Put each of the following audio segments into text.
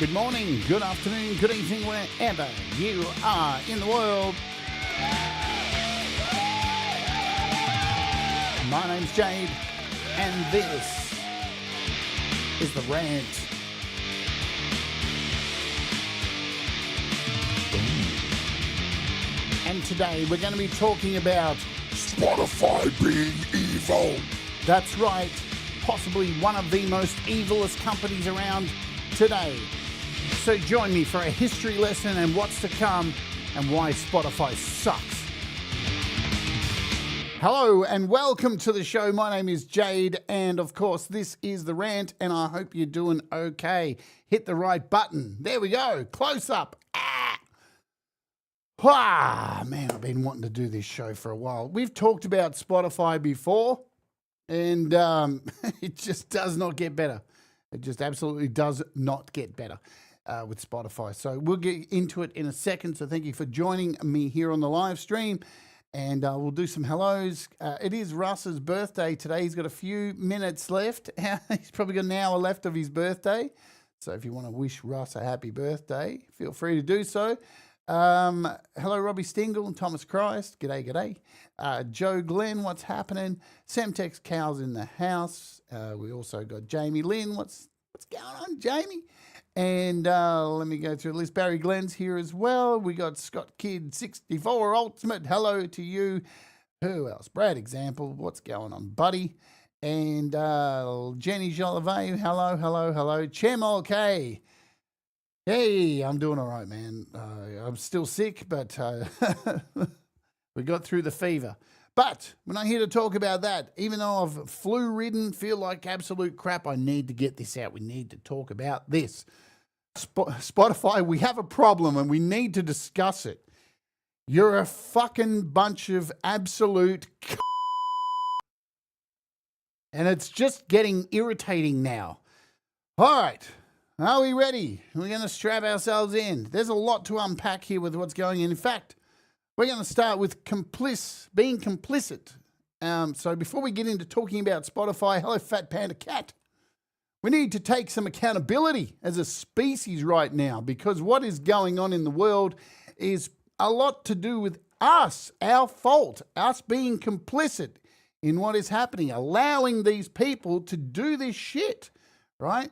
Good morning, good afternoon, good evening, wherever you are in the world. My name's Jade, and this is the Rant. And today we're going to be talking about Spotify being evil. That's right, possibly one of the most evilest companies around today. So join me for a history lesson and what's to come and why Spotify sucks. Hello and welcome to the show. My name is Jade and of course this is the Rant and I hope you're doing okay. Hit the right button. There we go. Close up. Man, I've been wanting to do this show for a while. We've talked about Spotify before and it just does not get better. It just absolutely does not get better with Spotify. So we'll get into it in a second. So thank you for joining me here on the live stream. And we'll do some hellos. It is Russ's birthday today. He's got a few minutes left. He's probably got an hour left of his birthday. So if you want to wish Russ a happy birthday, feel free to do so. Hello, Robbie Stingle and Thomas Christ. G'day, g'day. Joe Glenn, what's happening? Semtex Cows in the house. We also got Jamie Lynn. What's going on, Jamie? And let me go through the list. Barry Glenn's here as well. We got Scott Kidd 64 Ultimate. Hello to you. Who else? Brad Example. What's going on, buddy? And Jenny Jolivet. Hello, hello, hello. Chemol K. Hey, I'm doing all right, man. I'm still sick, but we got through the fever. But we're not here to talk about that. Even though I've flu-ridden, feel like absolute crap, I need to get this out. We need to talk about this. Spotify, we have a problem and we need to discuss it. You're a fucking bunch of absolute and it's just getting irritating now. All right. Are we ready? We're going to strap ourselves in. There's a lot to unpack here with what's going on. In fact, we're going to start with being complicit. So before we get into talking about Spotify, hello, Fat Panda Cat. We need to take some accountability as a species right now because what is going on in the world is a lot to do with us, our fault, us being complicit in what is happening, allowing these people to do this shit, right?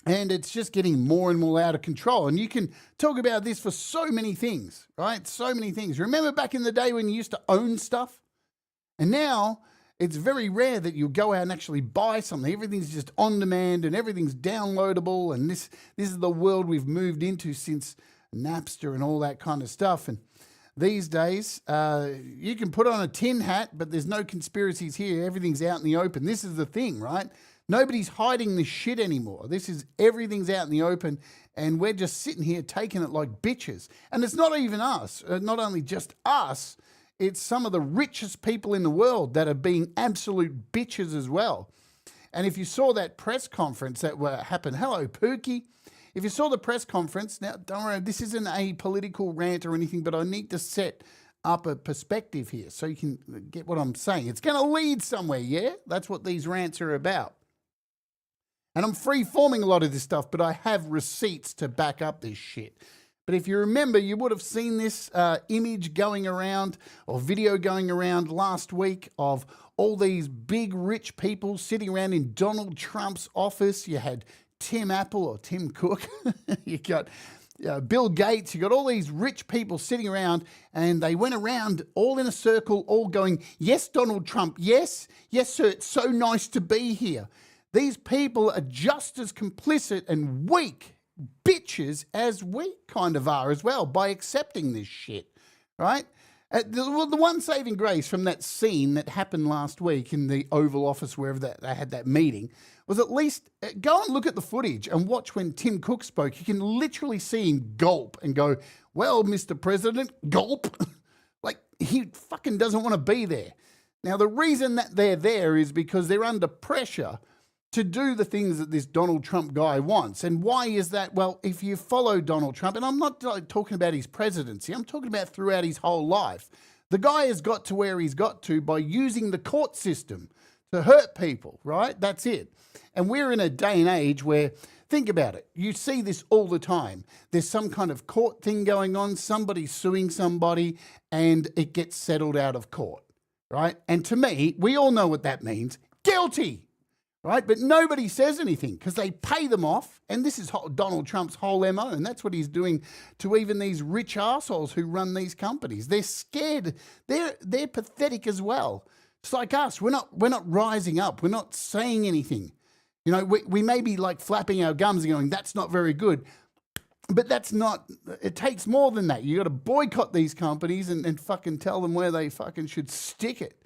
And it's just getting more and more out of control. And you can talk about this for so many things, right? So many things. Remember back in the day when you used to own stuff? And now it's very rare that you'll go out and actually buy something. Everything's just on demand and everything's downloadable. And this is the world we've moved into since Napster and all that kind of stuff. And these days, you can put on a tin hat, but there's no conspiracies here. Everything's out in the open. This is the thing, right? Nobody's hiding this shit anymore. Everything's out in the open, and we're just sitting here taking it like bitches. And it's not even us, not only just us, it's some of the richest people in the world that are being absolute bitches as well. And if you saw that press conference that happened, hello, Pookie. If you saw the press conference, now don't worry, this isn't a political rant or anything, but I need to set up a perspective here so you can get what I'm saying. It's going to lead somewhere, yeah? That's what these rants are about. And I'm free-forming a lot of this stuff, but I have receipts to back up this shit. But if you remember, you would have seen this image going around or video going around last week of all these big rich people sitting around in Donald Trump's office. You had Tim Apple or Tim Cook. You got Bill Gates. You got all these rich people sitting around and they went around all in a circle, all going, yes, Donald Trump, yes, yes, sir, it's so nice to be here. These people are just as complicit and weak bitches as we kind of are as well by accepting this shit, right? The one saving grace from that scene that happened last week in the Oval Office, wherever they had that meeting, was at least go and look at the footage and watch when Tim Cook spoke. You can literally see him gulp and go, well, Mr. President, gulp. Like he fucking doesn't want to be there. Now, the reason that they're there is because they're under pressure to do the things that this Donald Trump guy wants. And why is that? Well, if you follow Donald Trump, and I'm not talking about his presidency, I'm talking about throughout his whole life, the guy has got to where he's got to by using the court system to hurt people, right? That's it. And we're in a day and age where Think about it. You see this all the time. There's some kind of court thing going on, somebody's suing somebody, and it gets settled out of court, right? And to me, we all know what that means. Guilty, right? But nobody says anything because they pay them off, and this is Donald Trump's whole MO, and that's what he's doing to even these rich assholes who run these companies. They're scared. They're pathetic as well. It's like us. We're not rising up. We're not saying anything. You know, we may be like flapping our gums and going, that's not very good. But that's not, it takes more than that. You got to boycott these companies and fucking tell them where they fucking should stick it,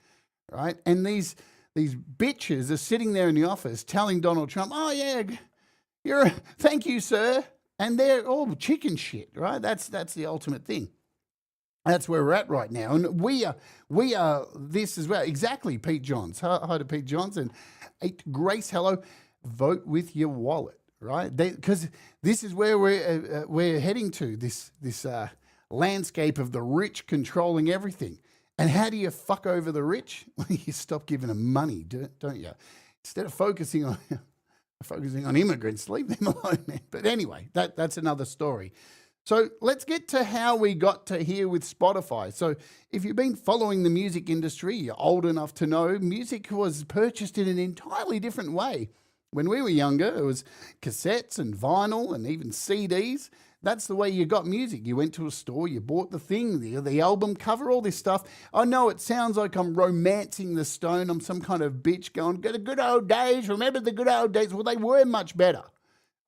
right? And these bitches are sitting there in the office telling Donald Trump, oh yeah, thank you, sir. And they're all chicken shit, right? That's the ultimate thing. That's where we're at right now. And we are this as well. Exactly, Pete Johns. Hi to Pete Johns. And Grace, hello. Vote with your wallet, right? Because this is where we're heading to, this landscape of the rich controlling everything. And how do you fuck over the rich? Well, you stop giving them money, don't you? Instead of focusing on immigrants, leave them alone, man. But anyway, that's another story. So let's get to how we got to here with Spotify. So if you've been following the music industry, you're old enough to know music was purchased in an entirely different way. When we were younger, it was cassettes and vinyl and even CDs. That's the way you got music. You went to a store, you bought the thing, the album cover, all this stuff. I know it sounds like I'm romancing the stone. I'm some kind of bitch going, the good old days, remember the good old days. Well, they were much better.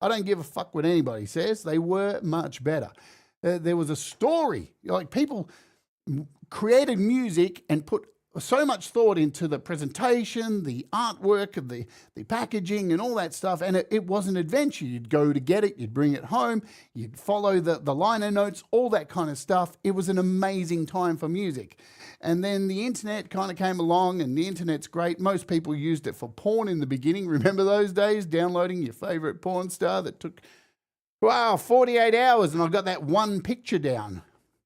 I don't give a fuck what anybody says. They were much better. There was a story. Like, people created music and put so much thought into the presentation, the artwork of the packaging and all that stuff, and it was an adventure. You'd go to get it, you'd bring it home, you'd follow the liner notes, all that kind of stuff. It was an amazing time for music. And then the internet kind of came along, and the internet's great. Most people used it for porn in the beginning. Remember those days? Downloading your favorite porn star that took, 48 hours, and I got that one picture down.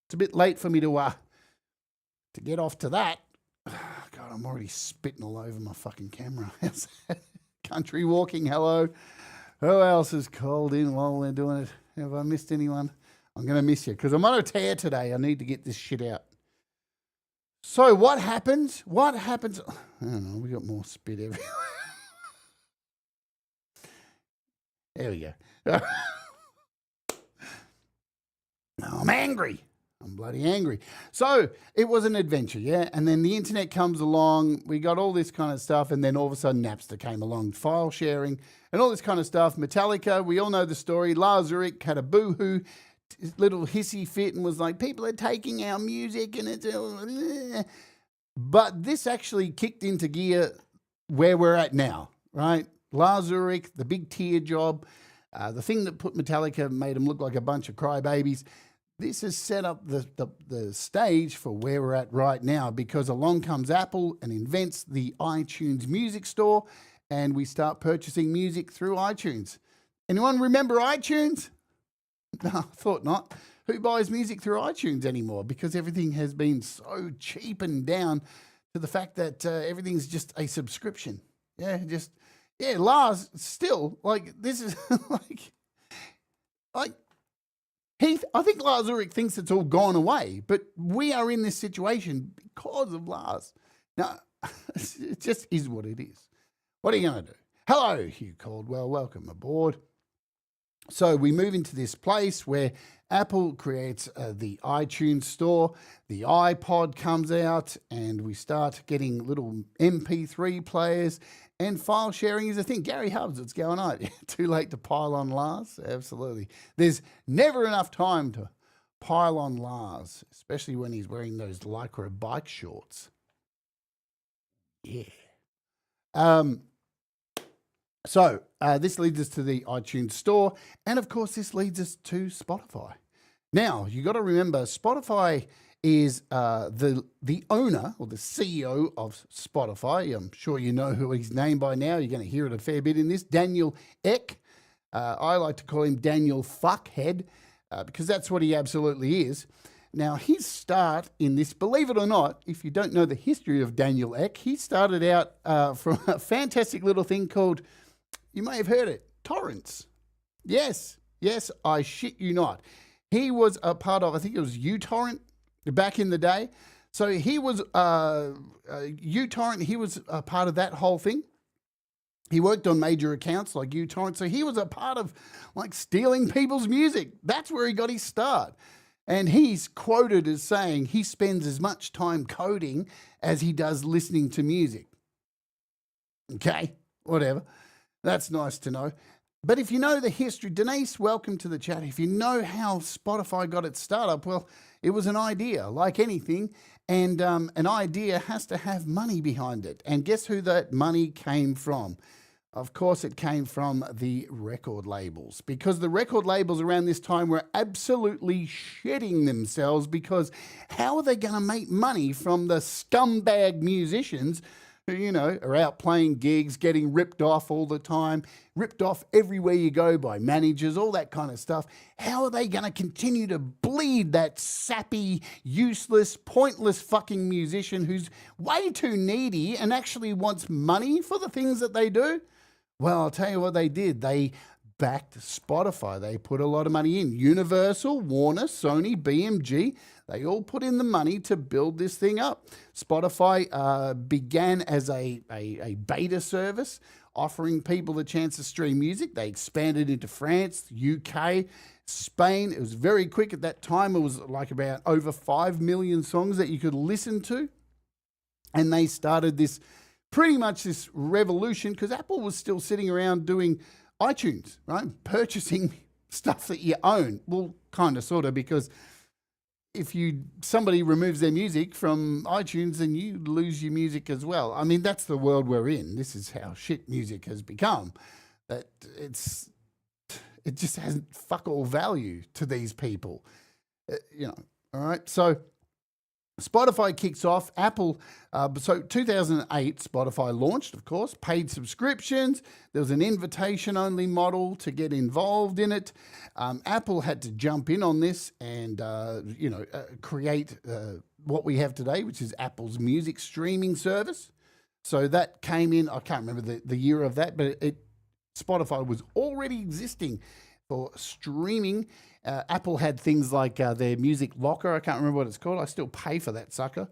It's a bit late for me to get off to that. God, I'm already spitting all over my fucking camera. Country walking, hello. Who else is called in while we're doing it? Have I missed anyone? I'm going to miss you because I'm on a tear today. I need to get this shit out. So what happens? I don't know. We got more spit everywhere. There we go. I'm angry. I'm bloody angry. So it was an adventure, yeah? And then the internet comes along. We got all this kind of stuff. And then all of a sudden Napster came along, file sharing and all this kind of stuff. Metallica, we all know the story. Lars Ulrich had a boo-hoo little hissy fit and was like, people are taking our music and it's... But this actually kicked into gear where we're at now, right? Lars Ulrich, the big tear job, the thing that put Metallica, made them look like a bunch of crybabies. This has set up the stage for where we're at right now, because along comes Apple and invents the iTunes music store, and we start purchasing music through iTunes. Anyone remember iTunes? No, I thought not. Who buys music through iTunes anymore? Because everything has been so cheapened down to the fact that everything's just a subscription. Lars, still, like, this is like, Heath, I think Lars Ulrich thinks it's all gone away, but we are in this situation because of Lars. Now, it just is what it is. What are you going to do? Hello, Hugh Caldwell. Welcome aboard. So we move into this place where Apple creates the iTunes store, the iPod comes out, and we start getting little MP3 players, and file sharing is a thing. Gary Hubbs, what's going on? Too late to pile on Lars? Absolutely. There's never enough time to pile on Lars, especially when he's wearing those Lycra bike shorts. Yeah. So this leads us to the iTunes store, and of course this leads us to Spotify. Now, you got to remember, Spotify is the owner or the CEO of Spotify. I'm sure you know who he's named by now. You're going to hear it a fair bit in this. Daniel Ek. I like to call him Daniel Fuckhead because that's what he absolutely is. Now, his start in this, believe it or not, if you don't know the history of Daniel Ek, he started out from a fantastic little thing called, you may have heard it, torrents. Yes, I shit you not. He was a part of, I think it was uTorrent back in the day. So he was uTorrent. He was a part of that whole thing. He worked on major accounts like uTorrent. So he was a part of like stealing people's music. That's where he got his start. And he's quoted as saying he spends as much time coding as he does listening to music. Okay, whatever. That's nice to know. But if you know the history, Denise, welcome to the chat. If you know how Spotify got its startup, well, it was an idea, like anything. And an idea has to have money behind it. And guess who that money came from? Of course, it came from the record labels, because the record labels around this time were absolutely shitting themselves, because how are they going to make money from the scumbag musicians who, you know, are out playing gigs, getting ripped off all the time, ripped off everywhere you go by managers, all that kind of stuff? How are they going to continue to bleed that sappy, useless, pointless fucking musician who's way too needy and actually wants money for the things that they do? Well, I'll tell you what they did. They backed Spotify. They put a lot of money in. Universal, Warner, Sony, BMG, they all put in the money to build this thing up. Spotify began as a beta service, offering people the chance to stream music. They expanded into France, UK, Spain. It was very quick at that time. It was like about over 5 million songs that you could listen to. And they started this pretty much this revolution, because Apple was still sitting around doing iTunes, right? Purchasing stuff that you own. Well, kind of, sort of, because if somebody removes their music from iTunes, then you lose your music as well. I mean, that's the world we're in. This is how shit music has become. That it just hasn't fuck all value to these people, you know. All right, so Spotify kicks off. Apple, so 2008, Spotify launched, of course, paid subscriptions. There was an invitation-only model to get involved in it. Apple had to jump in on this and, create what we have today, which is Apple's music streaming service. So that came in, I can't remember the year of that, but Spotify was already existing for streaming. Apple had things like their music locker. I can't remember what it's called. I still pay for that sucker.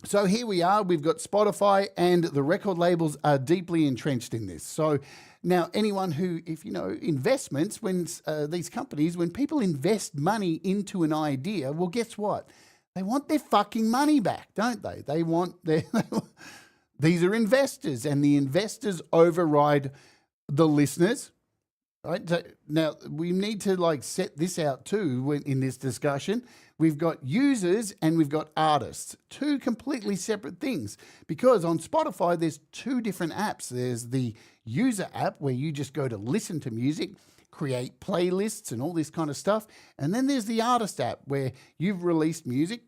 So here we are. We've got Spotify, and the record labels are deeply entrenched in this. So now anyone who, if you know, investments, when these companies, when people invest money into an idea, well, guess what? They want their fucking money back, don't they? They want these are investors, and the investors override the listeners. Right. So now we need to set this out too in this discussion. We've got users and we've got artists, two completely separate things, because on Spotify there's two different apps. There's the user app where you just go to listen to music, create playlists and all this kind of stuff. And then there's the artist app where you've released music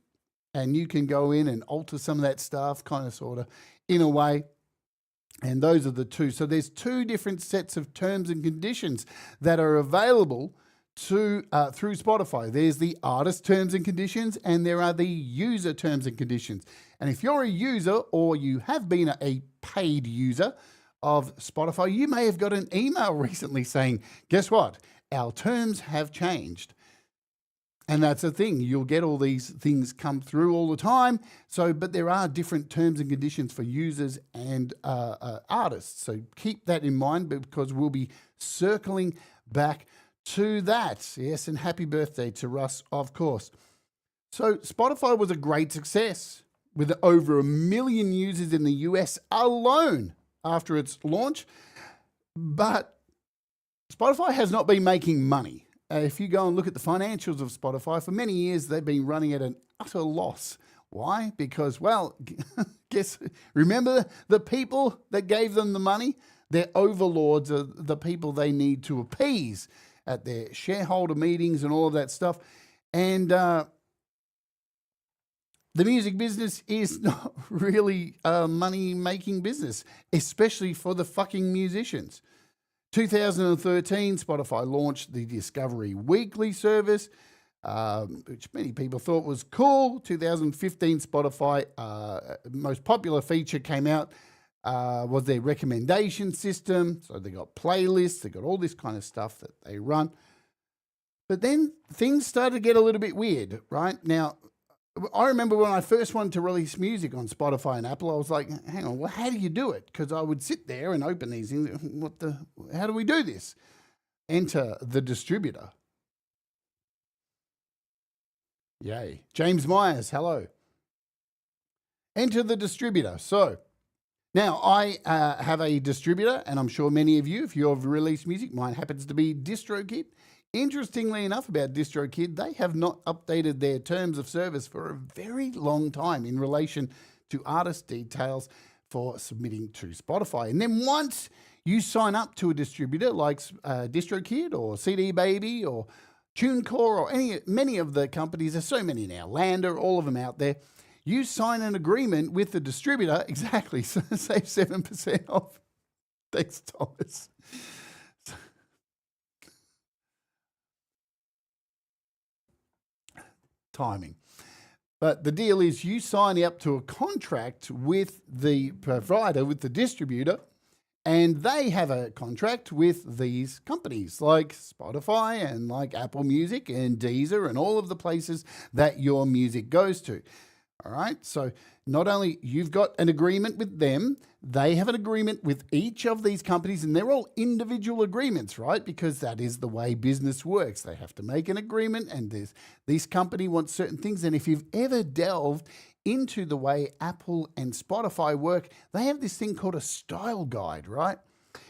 and you can go in and alter some of that stuff, kind of, sort of, in a way. And those are the two. So there's two different sets of terms and conditions that are available through Spotify. There's the artist terms and conditions, and there are the user terms and conditions. And if you're a user, or you have been a paid user of Spotify, you may have got an email recently saying, guess what? Our terms have changed. And that's the thing. You'll get all these things come through all the time. So, but there are different terms and conditions for users and artists. So keep that in mind, because we'll be circling back to that. Yes, and happy birthday to Russ, of course. So Spotify was a great success, with over 1 million users in the US alone after its launch. But Spotify has not been making money. If you go and look at the financials of Spotify, for many years they've been running at an utter loss. Why? Because, well, remember the people that gave them the money? Their overlords are the people they need to appease at their shareholder meetings and all of that stuff. And the music business is not really a money-making business, especially for the fucking musicians. 2013, Spotify launched the Discovery Weekly service, which many people thought was cool. 2015, Spotify, most popular feature came out, was their recommendation system. So they got playlists, they got all this kind of stuff that they run. But then things started to get a little bit weird, right? Now, I remember when I first wanted to release music on Spotify and Apple, I was like, hang on, well, how do you do it? Because I would sit there and open these things. How do we do this? Enter the distributor. Yay. James Myers, hello. Enter the distributor. So now I have a distributor, and I'm sure many of you, if you have released music, mine happens to be DistroKid. Interestingly enough about DistroKid, they have not updated their terms of service for a very long time in relation to artist details for submitting to Spotify. And then once you sign up to a distributor like DistroKid or CD Baby or TuneCore or many of the companies, there's so many now, Lander, all of them out there, you sign an agreement with the distributor, exactly, so save 7% off. Thanks, Thomas. Timing. But the deal is you sign up to a contract with the provider, with the distributor, and they have a contract with these companies like Spotify and like Apple Music and Deezer and all of the places that your music goes to. All right. So not only you've got an agreement with them, they have an agreement with each of these companies, and they're all individual agreements, right? Because that is the way business works. They have to make an agreement, and this company wants certain things. And if you've ever delved into the way Apple and Spotify work, they have this thing called a style guide, right?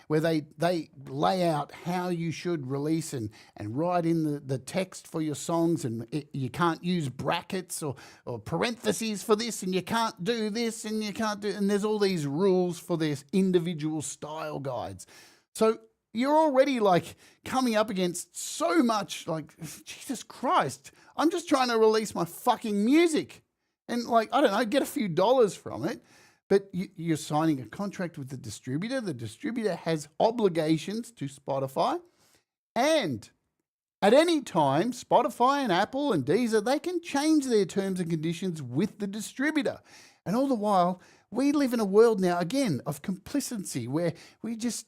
Where they lay out how you should release and write in the text for your songs, and you can't use brackets or parentheses for this, and you can't do this, and you can't do, and there's all these rules for their individual style guides. So you're already like coming up against so much, like, Jesus Christ, I'm just trying to release my fucking music and, like, I don't know, get a few dollars from it. But you're signing a contract with the distributor. The distributor has obligations to Spotify. And at any time, Spotify and Apple and Deezer, they can change their terms and conditions with the distributor. And all the while, we live in a world now, again, of complicity where there's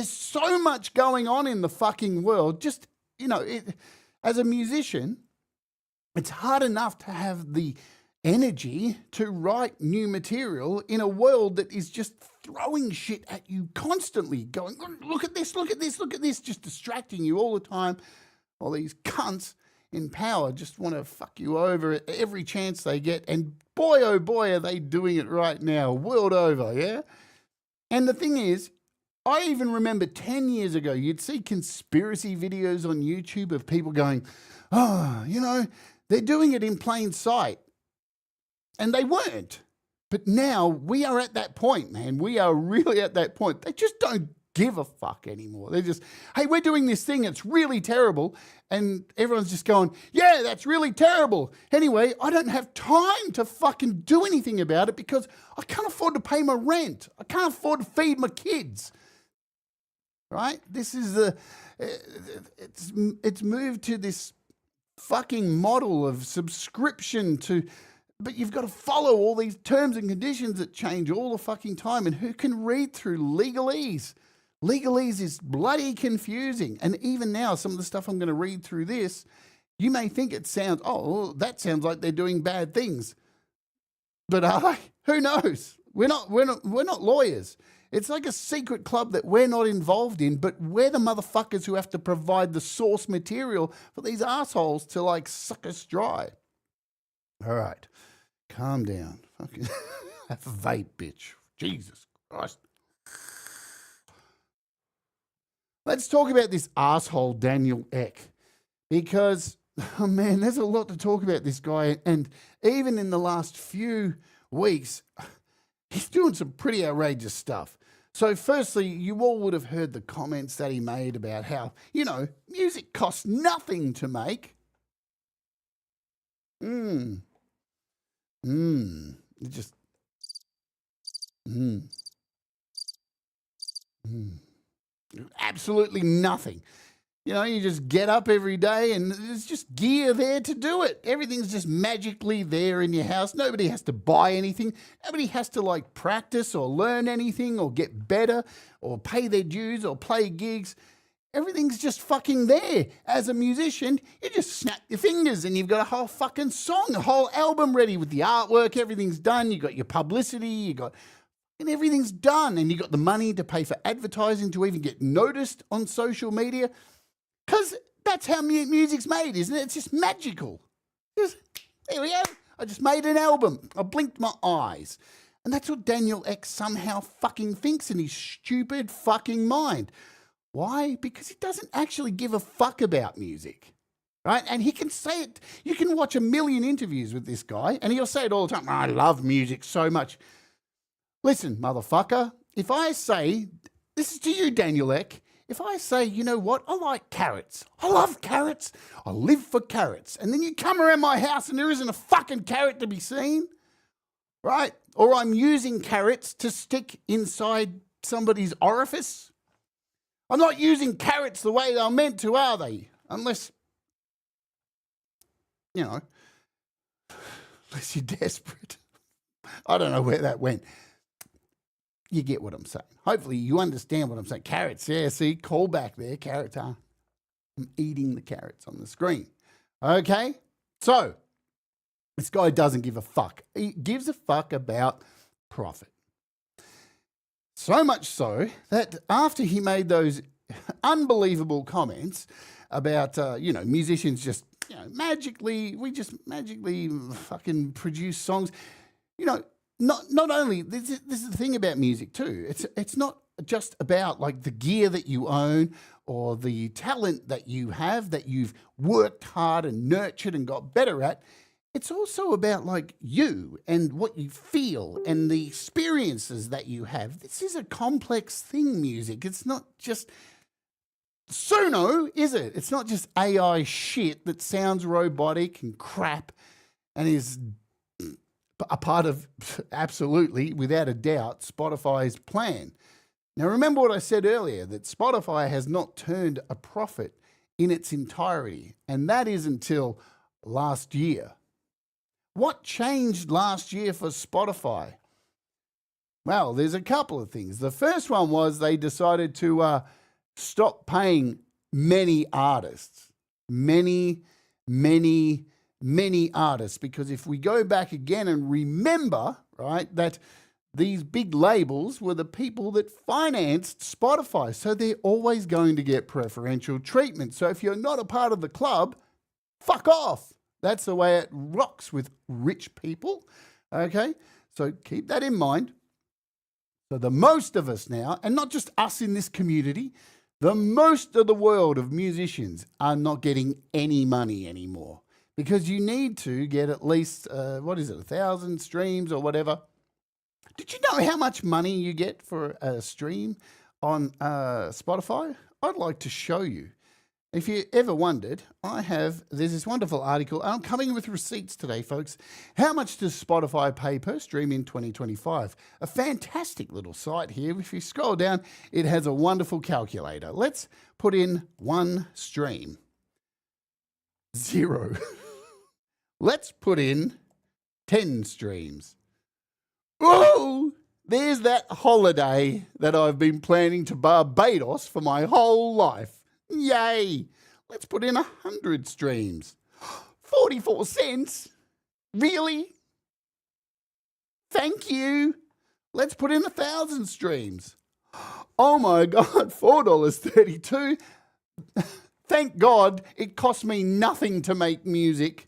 so much going on in the fucking world. Just, as a musician, it's hard enough to have the energy to write new material in a world that is just throwing shit at you constantly, going, look at this, look at this, look at this, just distracting you all the time. All these cunts in power just want to fuck you over at every chance they get. And boy, oh boy, are they doing it right now, world over, yeah? And the thing is, I even remember 10 years ago, you'd see conspiracy videos on YouTube of people going, they're doing it in plain sight. And they weren't. But now we are at that point, man. We are really at that point. They just don't give a fuck anymore. They're just, hey, we're doing this thing. It's really terrible. And everyone's just going, yeah, that's really terrible. Anyway, I don't have time to fucking do anything about it because I can't afford to pay my rent. I can't afford to feed my kids. Right? This is it's moved to this fucking model of subscription to, but you've got to follow all these terms and conditions that change all the fucking time. And who can read through legalese? Legalese is bloody confusing. And even now, some of the stuff I'm going to read through this, you may think it sounds, well, that sounds like they're doing bad things. But are they? Who knows? We're not lawyers. It's like a secret club that we're not involved in, but we're the motherfuckers who have to provide the source material for these assholes to, like, suck us dry. All right. Calm down. Fucking have a vape, bitch. Jesus Christ. Let's talk about this asshole Daniel Ek, because, oh man, there's a lot to talk about this guy. And even in the last few weeks, he's doing some pretty outrageous stuff. So firstly, you all would have heard the comments that he made about how, music costs nothing to make. It just, absolutely nothing. You know, you just get up every day and there's just gear there to do it. Everything's just magically there in your house. Nobody has to buy anything. Nobody has to like practice or learn anything or get better or pay their dues or play gigs. Everything's just fucking there. As a musician, you just snap your fingers and you've got a whole fucking song, a whole album ready with the artwork. Everything's done. You got your publicity, and everything's done. And you got the money to pay for advertising to even get noticed on social media. Because that's how music's made, isn't it? It's just magical. There we go. I just made an album. I blinked my eyes. And that's what Daniel X somehow fucking thinks in his stupid fucking mind. Why? Because he doesn't actually give a fuck about music. Right? And he can say it. You can watch a million interviews with this guy and he'll say it all the time. I love music so much. Listen, motherfucker, if I say, this is to you, Daniel Ek, if I say, you know what, I like carrots. I love carrots. I live for carrots. And then you come around my house and there isn't a fucking carrot to be seen, right? Or I'm using carrots to stick inside somebody's orifice. I'm not using carrots the way they're meant to, are they? Unless, you know, unless you're desperate. I don't know where that went. You get what I'm saying. Hopefully you understand what I'm saying. Carrots, yeah, see, call back there. Carrots are. I'm eating the carrots on the screen. Okay, so this guy doesn't give a fuck. He gives a fuck about profit. So much so that after he made those unbelievable comments about, musicians just, magically fucking produce songs, not only this is the thing about music too. It's not just about like the gear that you own or the talent that you have that you've worked hard and nurtured and got better at. It's also about like you and what you feel and the experiences that you have. This is a complex thing, music. It's not just Sono, is it? It's not just AI shit that sounds robotic and crap and is a part of, absolutely, without a doubt, Spotify's plan. Now, remember what I said earlier, that Spotify has not turned a profit in its entirety, and that is until last year. What changed last year for Spotify? Well, there's a couple of things. The first one was they decided to stop paying many artists. Many artists, because if we go back again and remember, right, that these big labels were the people that financed Spotify, so they're always going to get preferential treatment. So if you're not a part of the club, fuck off. That's the way it rocks with rich people, okay? So keep that in mind. So the most of us now, and not just us in this community, the most of the world of musicians are not getting any money anymore. Because you need to get at least, 1,000 streams or whatever. Did you know how much money you get for a stream on Spotify? I'd like to show you. If you ever wondered, there's this wonderful article. I'm coming with receipts today, folks. How much does Spotify pay per stream in 2025? A fantastic little site here. If you scroll down, it has a wonderful calculator. Let's put in one stream. 0. Let's put in 10 streams. Oh, there's that holiday that I've been planning to Barbados for my whole life. Yay. Let's put in 100 streams. 44 cents? Really? Thank you. Let's put in 1,000 streams. Oh my God, $4.32. Thank God it cost me nothing to make music.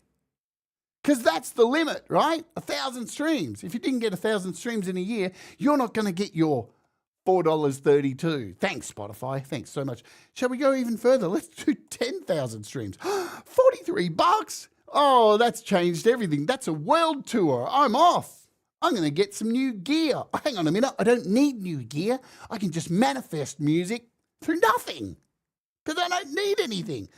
Because that's the limit, right? 1,000 streams. If you didn't get 1,000 streams in a year, you're not going to get your $4.32. Thanks, Spotify. Thanks so much. Shall we go even further? Let's do 10,000 streams. $43. Oh, that's changed everything. That's a world tour. I'm off. I'm going to get some new gear. Hang on a minute. I don't need new gear. I can just manifest music through nothing because I don't need anything.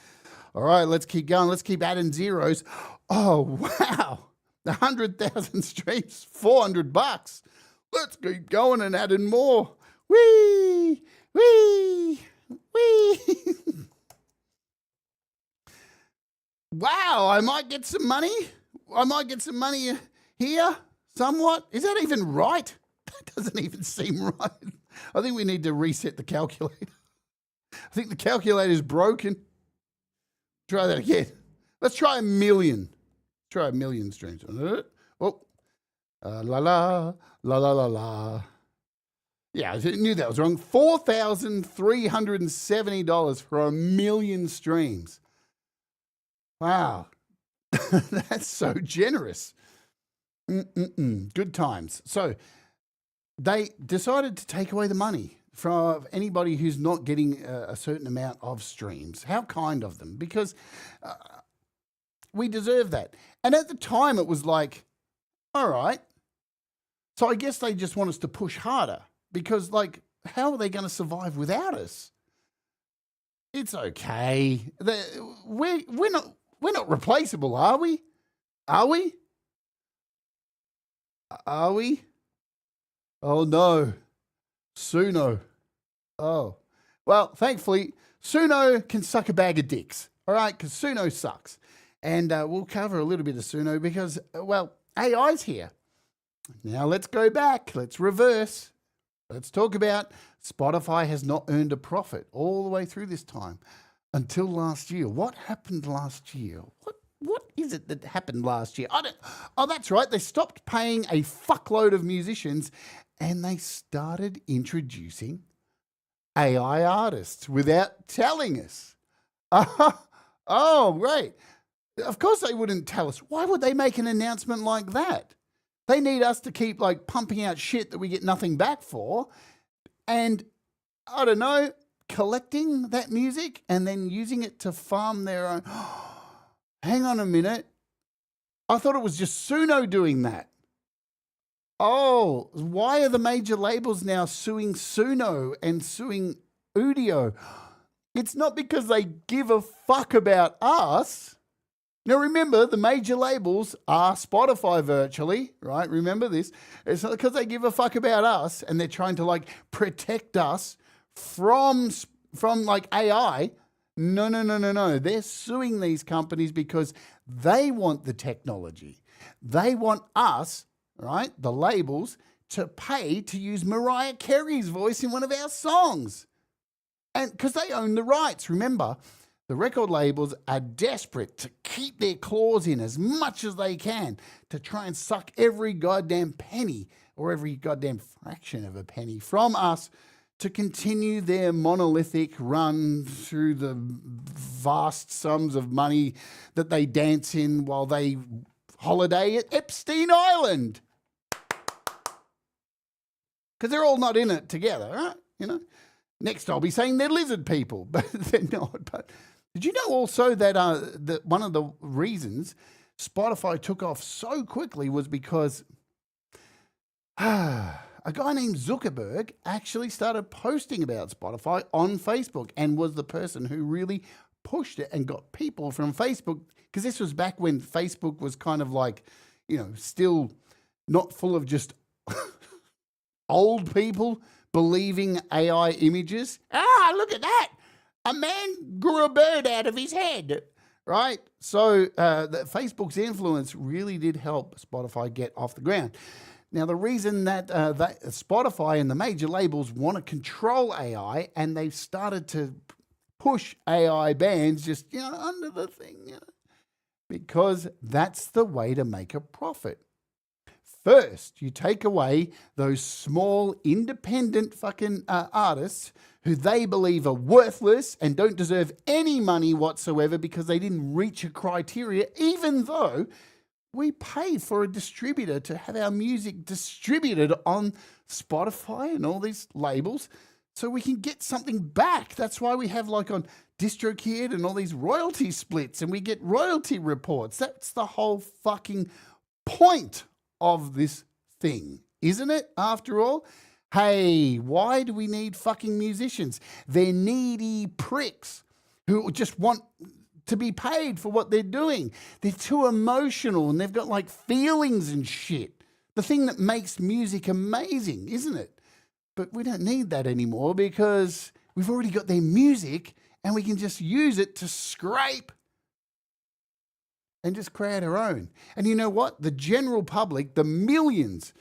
All right, let's keep going. Let's keep adding zeros. Oh, wow. 100,000 streams, $400. Let's keep going and adding more. Whee, whee, whee. Wow, I might get some money. I might get some money here, somewhat. Is that even right? That doesn't even seem right. I think we need to reset the calculator. I think the calculator is broken. Try that again. Let's try 1 million. Try 1 million streams. Oh, la la, la la la la. Yeah, I knew that was wrong. $4,370 for 1 million streams. Wow. That's so generous. Good times. So they decided to take away the money from anybody who's not getting a certain amount of streams. How kind of them, because we deserve that. And at the time it was like, all right. So I guess they just want us to push harder because, like, how are they going to survive without us? It's okay. We're not replaceable, are we? Are we? Are we? Oh, no. Suno. Oh. Well, thankfully, Suno can suck a bag of dicks, all right? Because Suno sucks. And we'll cover a little bit of Suno because, well, AI's here. Now let's go back. Let's reverse. Let's talk about Spotify has not earned a profit all the way through this time until last year. What happened last year? What is it that happened last year? Oh, that's right. They stopped paying a fuckload of musicians and they started introducing AI artists without telling us. Oh, great. Of course they wouldn't tell us. Why would they make an announcement like that? They need us to keep like pumping out shit that we get nothing back for. And I don't know, collecting that music and then using it to farm their own. Hang on a minute. I thought it was just Suno doing that. Oh, why are the major labels now suing Suno and suing Udio? It's not because they give a fuck about us. Now, remember, the major labels are Spotify virtually, right? Remember this. It's not because they give a fuck about us and they're trying to, like, protect us from like, AI. No. They're suing these companies because they want the technology. They want us, right, the labels, to pay to use Mariah Carey's voice in one of our songs. And because they own the rights, remember. The record labels are desperate to keep their claws in as much as they can to try and suck every goddamn penny or every goddamn fraction of a penny from us to continue their monolithic run through the vast sums of money that they dance in while they holiday at Epstein Island. Because they're all not in it together, right? You know. Next I'll be saying they're lizard people, but they're not. But did you know also that that one of the reasons Spotify took off so quickly was because a guy named Zuckerberg actually started posting about Spotify on Facebook and was the person who really pushed it and got people from Facebook, because this was back when Facebook was kind of like, you know, still not full of just old people believing AI images. Look at that. A man grew a bird out of his head, right? So Facebook's influence really did help Spotify get off the ground. Now, the reason that Spotify and the major labels want to control AI and they've started to push AI bans just, under the thing, because that's the way to make a profit. First, you take away those small, independent fucking artists who they believe are worthless and don't deserve any money whatsoever because they didn't reach a criteria, even though we pay for a distributor to have our music distributed on Spotify and all these labels so we can get something back. That's why we have, like, on DistroKid and all these royalty splits and we get royalty reports. That's the whole fucking point of this thing, isn't it, after all? Hey, why do we need fucking musicians? They're needy pricks who just want to be paid for what they're doing. They're too emotional and they've got like feelings and shit. The thing that makes music amazing, isn't it? But we don't need that anymore because we've already got their music and we can just use it to scrape and just create her own. And you know what? The general public, the millions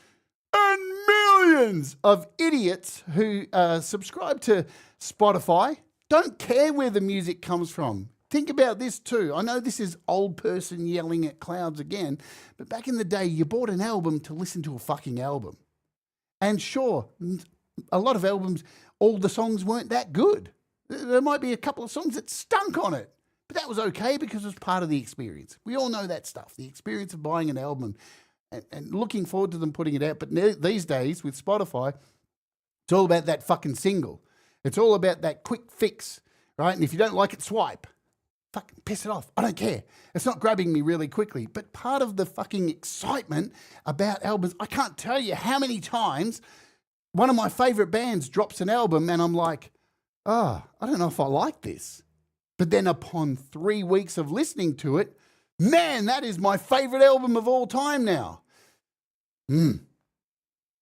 and millions of idiots who subscribe to Spotify don't care where the music comes from. Think about this too. I know this is old person yelling at clouds again, but back in the day, you bought an album to listen to a fucking album. And sure, a lot of albums, all the songs weren't that good. There might be a couple of songs that stunk on it, but that was okay because it was part of the experience. We all know that stuff, the experience of buying an album and looking forward to them putting it out. But these days with Spotify, it's all about that fucking single. It's all about that quick fix, right? And if you don't like it, swipe. Fucking piss it off. I don't care. It's not grabbing me really quickly. But part of the fucking excitement about albums, I can't tell you how many times one of my favorite bands drops an album and I'm like, oh, I don't know if I like this. But then upon 3 weeks of listening to it, man, that is my favorite album of all time now. And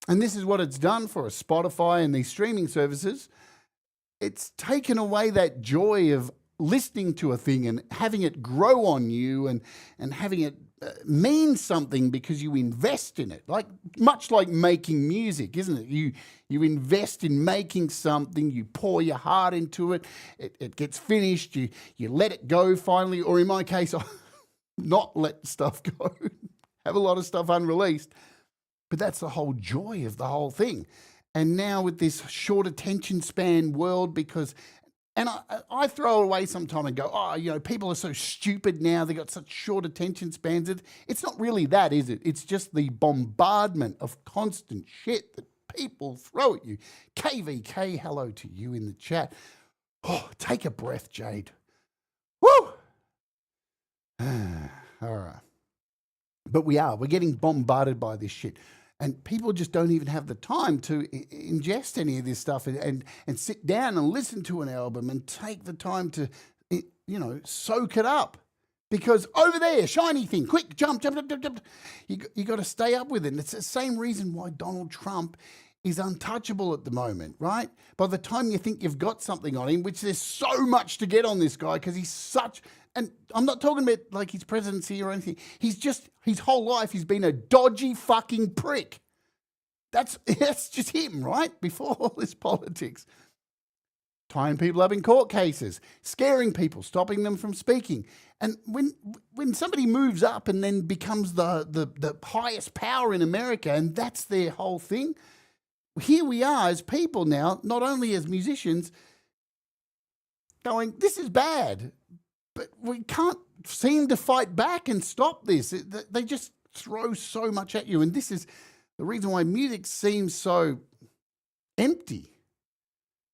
this is what it's done for us, Spotify and these streaming services. It's taken away that joy of listening to a thing and having it grow on you and having it mean something because you invest in it. Like much like making music, isn't it? You invest in making something, you pour your heart into it, it gets finished, you let it go finally, or in my case, I not let stuff go, have a lot of stuff unreleased. But that's the whole joy of the whole thing. And now with this short attention span world, because, and I throw it away sometime and go, oh, you know, people are so stupid now. They got such short attention spans. It's not really that, is it? It's just the bombardment of constant shit that people throw at you. KVK, hello to you in the chat. Oh, take a breath, Jade. Woo! All right. But we're getting bombarded by this shit. And people just don't even have the time to ingest any of this stuff and sit down and listen to an album and take the time to, soak it up. Because over there, shiny thing, quick, jump. You got to stay up with it. And it's the same reason why Donald Trump is untouchable at the moment, right? By the time you think you've got something on him, which there's so much to get on this guy because he's such... And I'm not talking about like his presidency or anything. He's just, his whole life, he's been a dodgy fucking prick. That's just him, right? Before all this politics. Tying people up in court cases, scaring people, stopping them from speaking. And when somebody moves up and then becomes the highest power in America, and that's their whole thing, here we are as people now, not only as musicians, going, this is bad. But we can't seem to fight back and stop this. They just throw so much at you. And this is the reason why music seems so empty,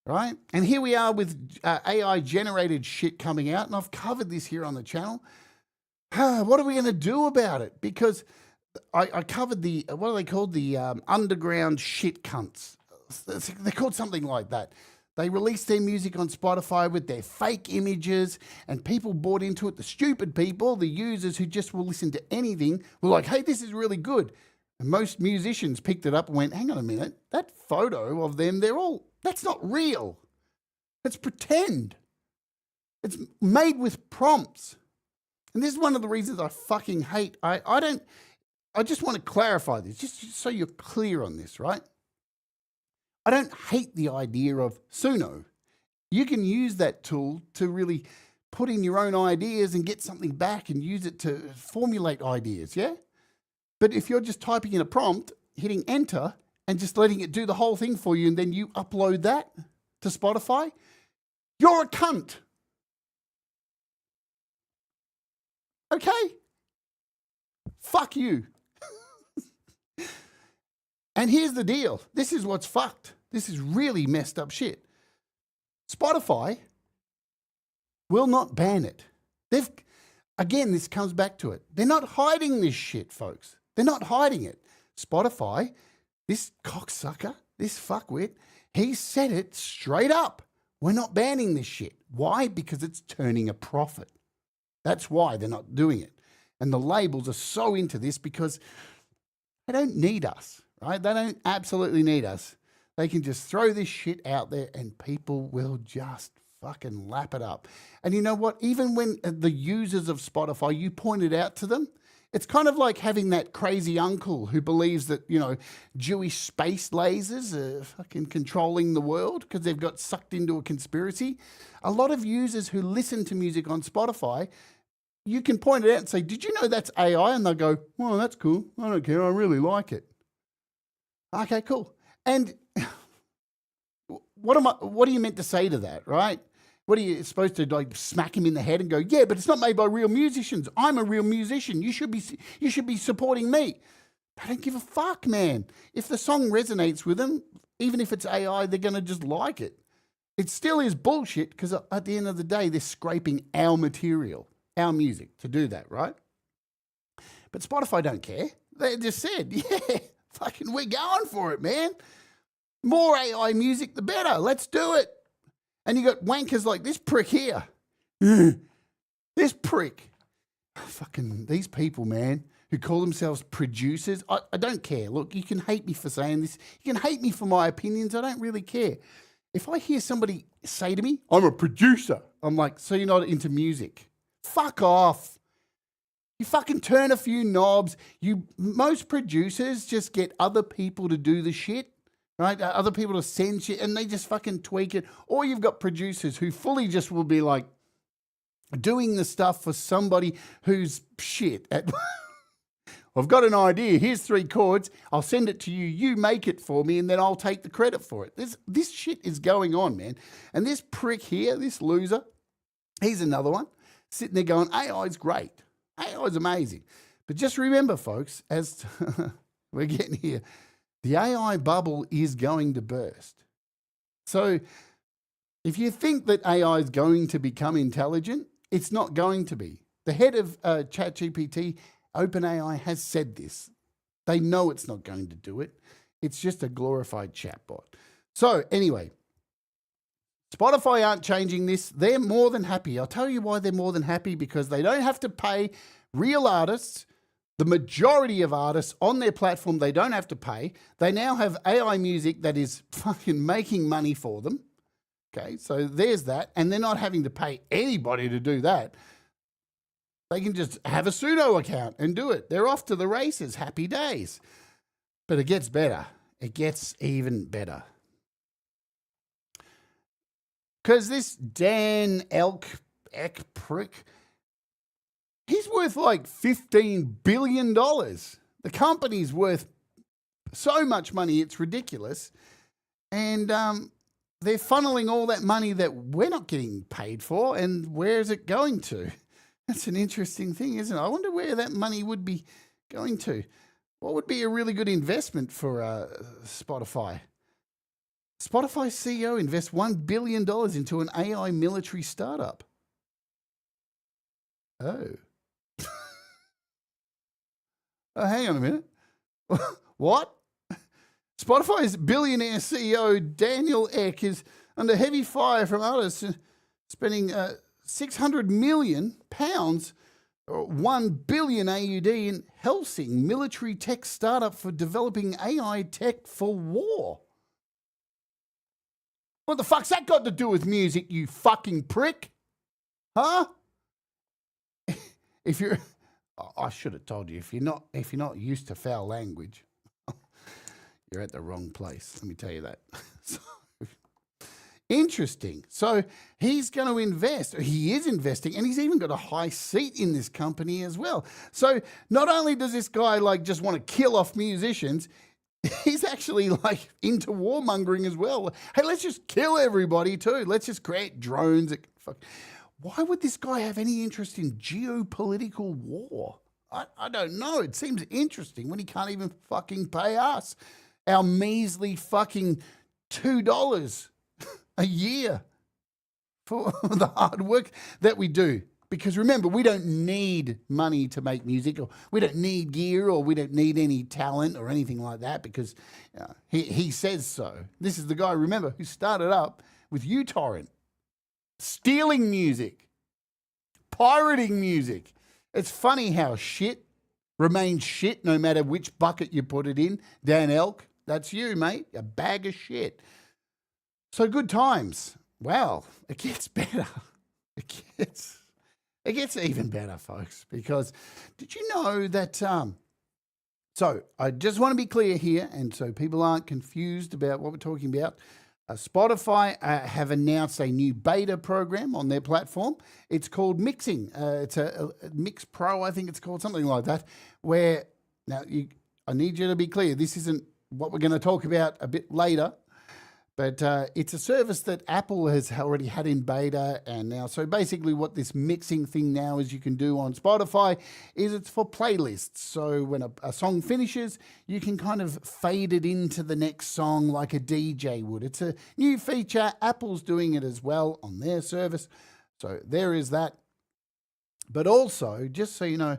right? And here we are with AI-generated shit coming out. And I've covered this here on the channel. What are we going to do about it? Because I covered the, what are they called? The underground shit cunts. They're called something like that. They released their music on Spotify with their fake images and people bought into it. The stupid people, the users who just will listen to anything, were like, hey, this is really good. And most musicians picked it up and went, hang on a minute, that photo of them, that's not real. It's pretend. It's made with prompts. And this is one of the reasons I fucking hate, I just want to clarify this, just so you're clear on this, right? I don't hate the idea of Suno. You can use that tool to really put in your own ideas and get something back and use it to formulate ideas, yeah? But if you're just typing in a prompt, hitting enter, and just letting it do the whole thing for you, and then you upload that to Spotify, you're a cunt. Okay? Fuck you. And here's the deal. This is what's fucked. This is really messed up shit. Spotify will not ban it. Again, this comes back to it. They're not hiding this shit, folks. They're not hiding it. Spotify, this cocksucker, this fuckwit, he said it straight up. We're not banning this shit. Why? Because it's turning a profit. That's why they're not doing it. And the labels are so into this because they don't need us. Right? They don't absolutely need us. They can just throw this shit out there and people will just fucking lap it up. And you know what? Even when the users of Spotify, you pointed out to them, it's kind of like having that crazy uncle who believes that, you know, Jewish space lasers are fucking controlling the world because they've got sucked into a conspiracy. A lot of users who listen to music on Spotify, you can point it out and say, did you know that's AI? And they'll go, well, that's cool. I don't care. I really like it. Okay, cool. And what are you meant to say to that, right? What are you supposed to like smack him in the head and go, yeah, but it's not made by real musicians. I'm a real musician. You should be supporting me. I don't give a fuck, man. If the song resonates with them, even if it's AI, they're going to just like it. It still is bullshit because at the end of the day, they're scraping our material, our music to do that, right? But Spotify don't care. They just said, yeah, fucking we're going for it, man. More AI music, the better. Let's do it. And you got wankers like this prick here. This prick. Fucking these people, man, who call themselves producers. I don't care. Look, you can hate me for saying this. You can hate me for my opinions. I don't really care. If I hear somebody say to me, I'm a producer, I'm like, so you're not into music? Fuck off. You fucking turn a few knobs. Most producers just get other people to do the shit. Right? Other people to send shit and they just fucking tweak it. Or you've got producers who fully just will be like doing the stuff for somebody who's shit at I've got an idea. Here's 3 chords. I'll send it to you. You make it for me and then I'll take the credit for it. This shit is going on, man. And this prick here, this loser, he's another one sitting there going, AI is great. AI is amazing. But just remember, folks, as we're getting here, the AI bubble is going to burst. So if you think that AI is going to become intelligent, it's not going to be. The head of ChatGPT, OpenAI, has said this. They know it's not going to do it. It's just a glorified chatbot. So anyway, Spotify aren't changing this. They're more than happy. I'll tell you why they're more than happy, because they don't have to pay real artists. The majority of artists on their platform, they don't have to pay. They now have AI music that is fucking making money for them. Okay, so there's that. And they're not having to pay anybody to do that. They can just have a pseudo account and do it. They're off to the races. Happy days. But it gets better. It gets even better. Because this Dan Eck prick, he's worth like $15 billion. The company's worth so much money, it's ridiculous. And they're funneling all that money that we're not getting paid for. And where is it going to? That's an interesting thing, isn't it? I wonder where that money would be going to. What would be a really good investment for Spotify? Spotify CEO invests $1 billion into an AI military startup. Oh. Oh, hang on a minute. What? Spotify's billionaire CEO Daniel Ek is under heavy fire from others, spending £600 million, or 1 billion AUD, in Helsing, military tech startup for developing AI tech for war. What the fuck's that got to do with music, you fucking prick? Huh? If you're, I should have told you, if you're not used to foul language, you're at the wrong place. Let me tell you that. So, interesting. So he's going to invest. He is investing, and he's even got a high seat in this company as well. So not only does this guy like just want to kill off musicians, he's actually like into warmongering as well. Hey, let's just kill everybody too. Let's just create drones. Why would this guy have any interest in geopolitical war? I don't know. It seems interesting when he can't even fucking pay us our measly fucking $2 a year for the hard work that we do. Because remember, we don't need money to make music, or we don't need gear, or we don't need any talent or anything like that, because he says so. This is the guy, remember, who started up with uTorrent, stealing music, pirating music. It's funny how shit remains shit no matter which bucket you put it in. Dan Elk, that's you, mate, a bag of shit. So good times. well, it gets better. It gets even better, folks, because did you know that so I just want to be clear here, and so people aren't confused about what we're talking about. Spotify have announced a new beta program on their platform. It's called Mixing. It's a Mix Pro, I think it's called, something like that, where, now I need you to be clear, this isn't what we're going to talk about a bit later, but it's a service that Apple has already had in beta, and now, so basically what this mixing thing now is you can do on Spotify is it's for playlists. So when a song finishes, you can kind of fade it into the next song like a DJ would. It's a new feature. Apple's doing it as well on their service. So there is that. But also, just so you know,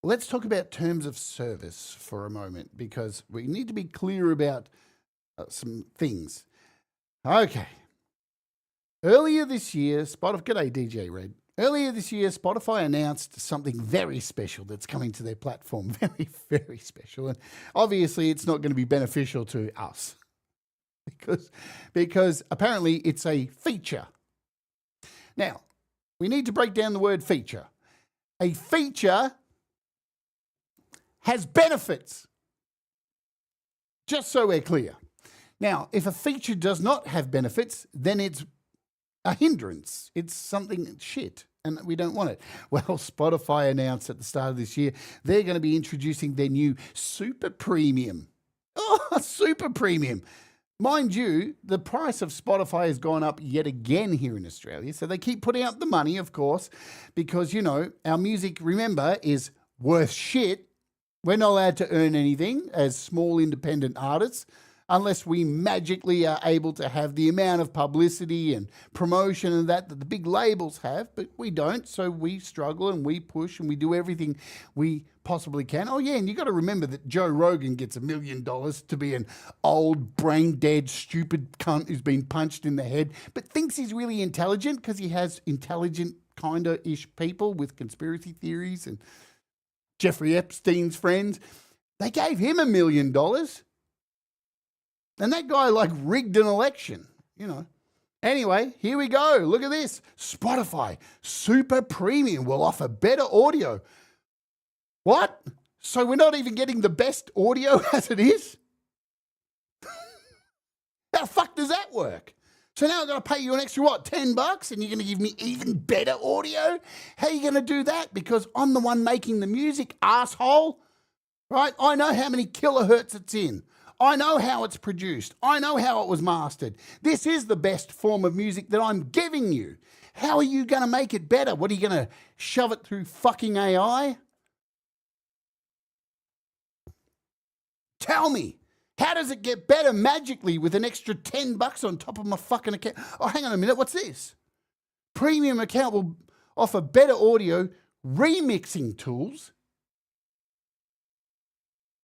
let's talk about terms of service for a moment, because we need to be clear about some things. Okay. Earlier this year, G'day DJ Red. Earlier this year, Spotify announced something very special that's coming to their platform. Very, very special. And obviously it's not going to be beneficial to us because apparently it's a feature. Now, we need to break down the word feature. A feature has benefits. Just so we're clear. Now, if a feature does not have benefits, then it's a hindrance. It's something shit, and we don't want it. Well, Spotify announced at the start of this year they're going to be introducing their new Super Premium. Oh, Super Premium. Mind you, the price of Spotify has gone up yet again here in Australia, so they keep putting up the money, of course, because, you know, our music, remember, is worth shit. We're not allowed to earn anything as small independent artists, unless we magically are able to have the amount of publicity and promotion and that the big labels have, but we don't, so we struggle and we push and we do everything we possibly can. Oh yeah, and you got to remember that Joe Rogan gets $1 million to be an old, brain-dead, stupid cunt who's been punched in the head, but thinks he's really intelligent because he has intelligent kind-of-ish people with conspiracy theories and Jeffrey Epstein's friends. They gave him $1 million. And that guy like rigged an election, you know. Anyway, here we go. Look at this. Spotify Super Premium will offer better audio. What? So we're not even getting the best audio as it is? How the fuck does that work? So now I've got to pay you an extra, what, $10, and you're going to give me even better audio? How are you going to do that? Because I'm the one making the music, asshole. Right? I know how many kilohertz it's in. I know how it's produced. I know how it was mastered. This is the best form of music that I'm giving you. How are you going to make it better? What, are you going to shove it through fucking AI? Tell me, how does it get better magically with an extra $10 on top of my fucking account? Oh, hang on a minute. What's this? Premium account will offer better audio remixing tools.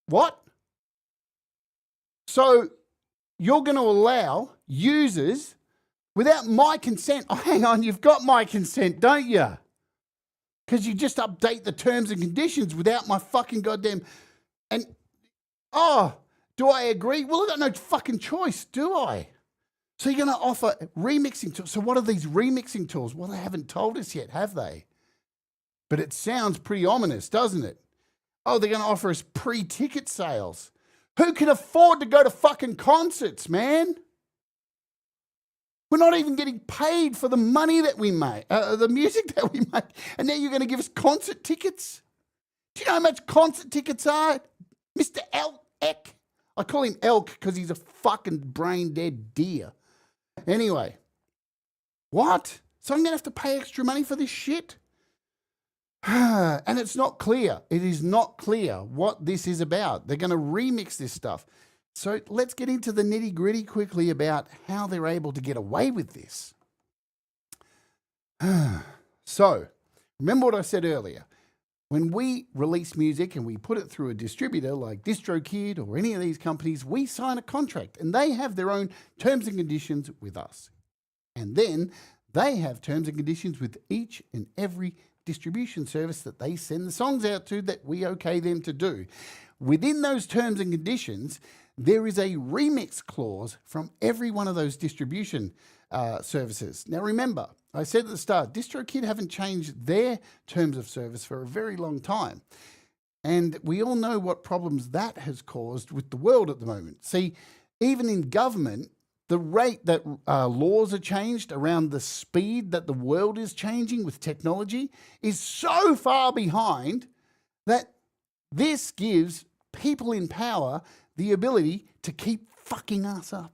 What? So you're going to allow users without my consent. Oh, hang on, you've got my consent, don't you? Because you just update the terms and conditions without my fucking goddamn... And, oh, do I agree? Well, I've got no fucking choice, do I? So you're going to offer remixing tools. So what are these remixing tools? Well, they haven't told us yet, have they? But it sounds pretty ominous, doesn't it? Oh, they're going to offer us pre-ticket sales. Who can afford to go to fucking concerts, man? We're not even getting paid for the money that we make, the music that we make. And now you're going to give us concert tickets? Do you know how much concert tickets are? Mr. Elk. I call him Elk because he's a fucking brain-dead deer. Anyway. What? So I'm going to have to pay extra money for this shit? And it's not clear. It is not clear what this is about. They're going to remix this stuff. So let's get into the nitty gritty quickly about how they're able to get away with this. So remember what I said earlier. When we release music and we put it through a distributor like DistroKid or any of these companies, we sign a contract and they have their own terms and conditions with us. And then they have terms and conditions with each and every distribution service that they send the songs out to that we okay them to do. Within those terms and conditions, there is a remix clause from every one of those distribution services. Now, remember, I said at the start, DistroKid haven't changed their terms of service for a very long time. And we all know what problems that has caused with the world at the moment. See, even in government, the rate that laws are changed around the speed that the world is changing with technology is so far behind that this gives people in power the ability to keep fucking us up.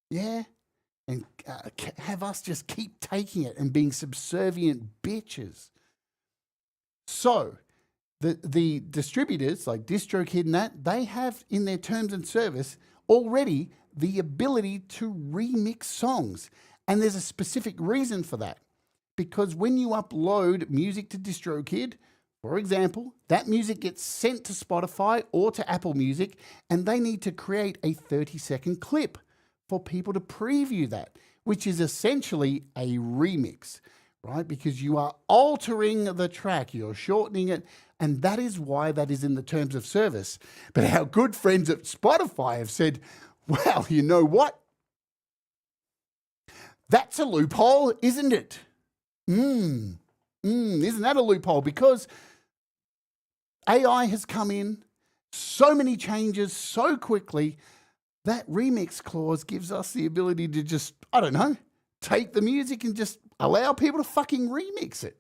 Yeah? And have us just keep taking it and being subservient bitches. So, the distributors like DistroKid and that, they have in their terms and service already the ability to remix songs. And there's a specific reason for that. Because when you upload music to DistroKid, for example, that music gets sent to Spotify or to Apple Music, and they need to create a 30-second clip for people to preview that, which is essentially a remix, right? Because you are altering the track, you're shortening it, and that is why that is in the terms of service. But our good friends at Spotify have said, well, you know what? That's a loophole, isn't it? Isn't that a loophole? Because AI has come in, so many changes so quickly, that remix clause gives us the ability to just, I don't know, take the music and just allow people to fucking remix it.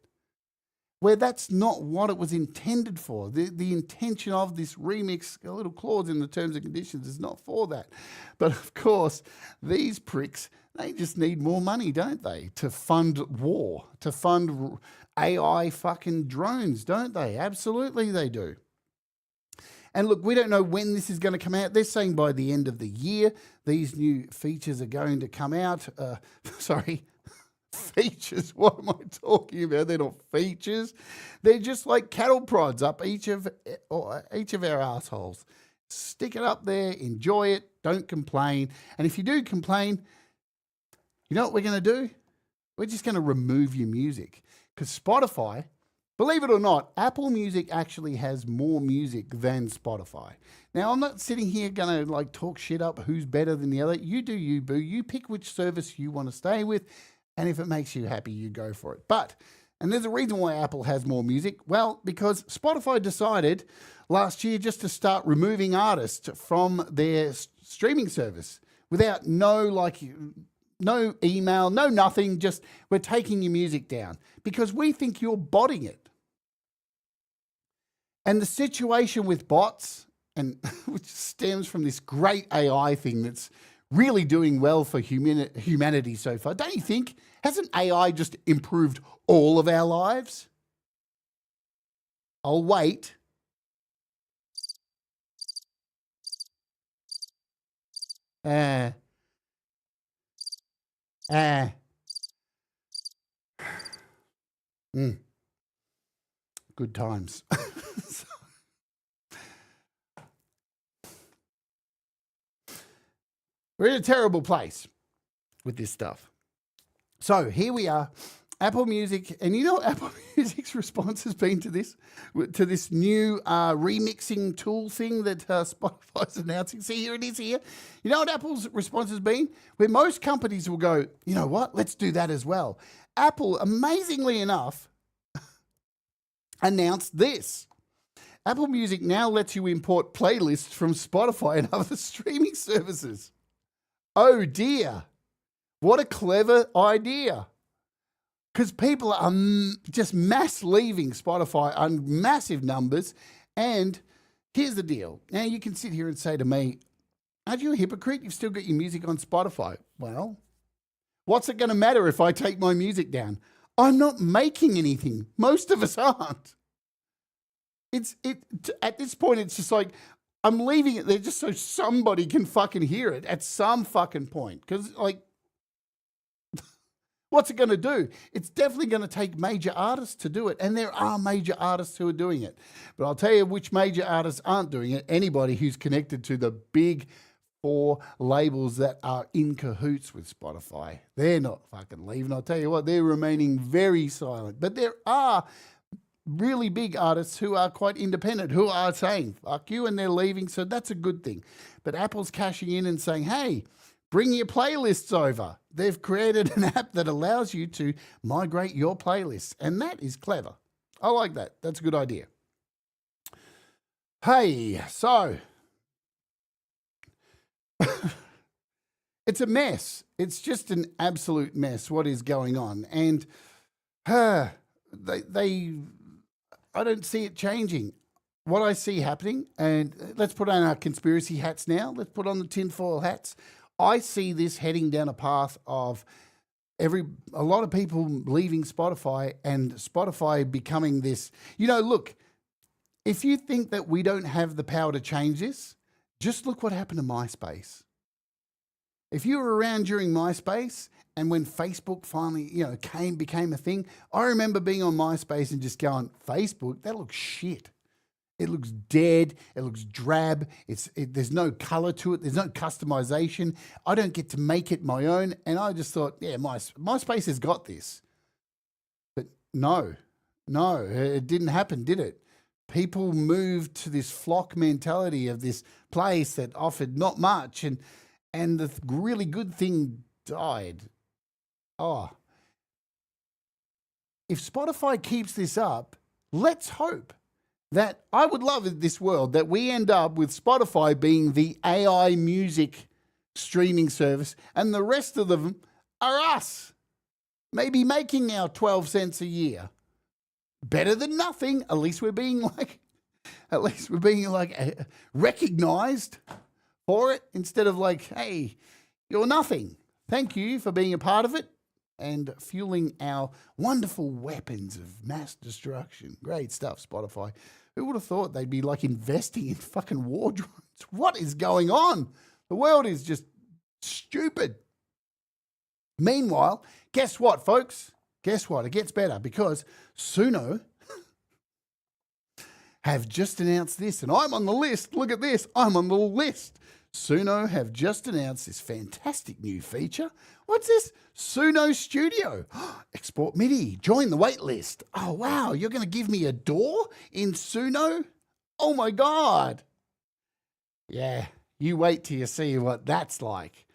Where that's not what it was intended for. The intention of this remix, a little clause in the terms and conditions, is not for that. But of course, these pricks, they just need more money, don't they? To fund war, to fund AI fucking drones, don't they? Absolutely they do. And look, we don't know when this is going to come out. They're saying by the end of the year, these new features are going to come out. Features, what am I talking about? They're not features. They're just like cattle prods up each of our assholes. Stick it up there, enjoy it, don't complain. And if you do complain, you know what we're going to do? We're just going to remove your music. Because Spotify, believe it or not, Apple Music actually has more music than Spotify. Now, I'm not sitting here going to like talk shit up who's better than the other. You do you, boo. You pick which service you want to stay with. And if it makes you happy, you go for it. And there's a reason why Apple has more music. Well, because Spotify decided last year just to start removing artists from their streaming service without no email, no nothing, just we're taking your music down because we think you're botting it. And the situation with bots, and which stems from this great AI thing that's really doing well for humanity so far. Don't you think? Hasn't AI just improved all of our lives? I'll wait. Good times. We're in a terrible place with this stuff. So here we are, Apple Music, and you know what Apple Music's response has been to this new remixing tool thing that Spotify's announcing. See, here it is here. You know what Apple's response has been? Where most companies will go, you know what, let's do that as well. Apple, amazingly enough, announced this. Apple Music now lets you import playlists from Spotify and other streaming services. Oh dear, what a clever idea. Because people are just mass leaving Spotify on massive numbers. And here's the deal. Now you can sit here and say to me, aren't you a hypocrite? You've still got your music on Spotify. Well, what's it going to matter if I take my music down? I'm not making anything. Most of us aren't. At this point, it's just like, I'm leaving it there just so somebody can fucking hear it at some fucking point. Because, like, what's it going to do? It's definitely going to take major artists to do it. And there are major artists who are doing it. But I'll tell you which major artists aren't doing it. Anybody who's connected to the big 4 labels that are in cahoots with Spotify. They're not fucking leaving. I'll tell you what, they're remaining very silent. But there are really big artists who are quite independent, who are saying, fuck you, and they're leaving, so that's a good thing. But Apple's cashing in and saying, hey, Bring your playlists over. They've created an app that allows you to migrate your playlists, and that is clever. I like that. That's a good idea. Hey, so it's a mess. It's just an absolute mess what is going on. And I don't see it changing. What I see happening, and let's put on our conspiracy hats now. Let's put on the tinfoil hats. I see this heading down a path of a lot of people leaving Spotify and Spotify becoming this. Look, if you think that we don't have the power to change this, just look what happened to MySpace. If you were around during MySpace and when Facebook finally, became a thing, I remember being on MySpace and just going, Facebook, that looks shit. It looks dead. It looks drab. There's no color to it. There's no customization. I don't get to make it my own. And I just thought, yeah, MySpace has got this. But no, it didn't happen, did it? People moved to this flock mentality of this place that offered not much, and the really good thing died. Oh. If Spotify keeps this up, let's hope that I would love this world that we end up with Spotify being the AI music streaming service and the rest of them are us, maybe making our 12 cents a year. Better than nothing. At least we're being recognized for it instead of like, hey, you're nothing. Thank you for being a part of it and fueling our wonderful weapons of mass destruction. Great stuff, Spotify. Who would have thought they'd be like investing in fucking war drones? What is going on? The world is just stupid. Meanwhile, guess what, folks? Guess what? It gets better because Suno have just announced this, and I'm on the list. Look at this. I'm on the list. Suno have just announced this fantastic new feature. What's this? Suno Studio. Export MIDI. Join the wait list. Oh, wow. You're going to give me a door in Suno? Oh, my God. Yeah, you wait till you see what that's like.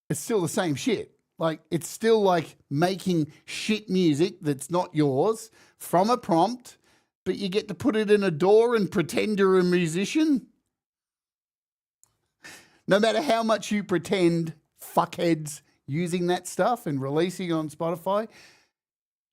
It's still the same shit. Like, it's still like making shit music that's not yours from a prompt, but you get to put it in a door and pretend you're a musician. No matter how much you pretend, fuckheads, using that stuff and releasing it on Spotify,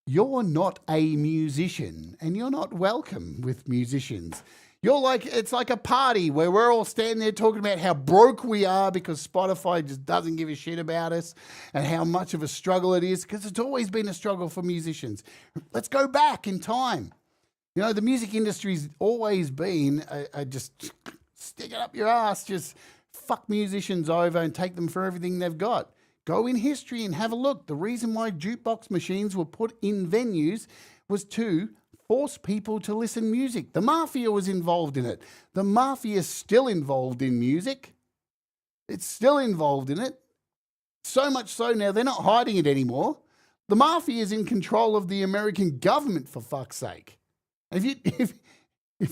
you're not a musician and you're not welcome with musicians. It's like a party where we're all standing there talking about how broke we are because Spotify just doesn't give a shit about us and how much of a struggle it is, because it's always been a struggle for musicians. Let's go back in time. The music industry's always been just stick it up your ass, just fuck musicians over and take them for everything they've got. Go in history and have a look. The reason why jukebox machines were put in venues was to force people to listen music. The mafia was involved in it. The mafia is still involved in music. It's still involved in it. So much so now they're not hiding it anymore. The mafia is in control of the American government, for fuck's sake. If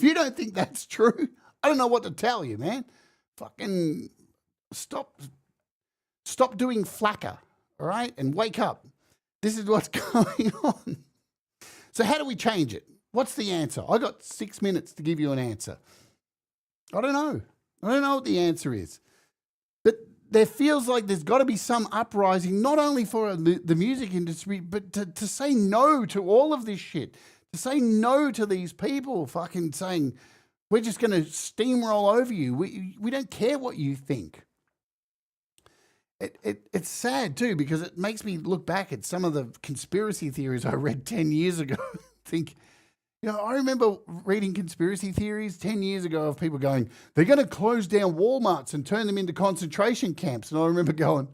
you don't think that's true, I don't know what to tell you, man. Fucking stop doing flacker, all right? And wake up. This is what's going on. So how do we change it? What's the answer? I got 6 minutes to give you an answer. I don't know. I don't know what the answer is. But there feels like there's got to be some uprising, not only for the music industry, but to say no to all of this shit. To say no to these people fucking saying, we're just going to steamroll over you. We don't care what you think. It's sad too, because it makes me look back at some of the conspiracy theories I read 10 years ago. Think, I remember reading conspiracy theories 10 years ago of people going, they're going to close down Walmarts and turn them into concentration camps. And I remember going,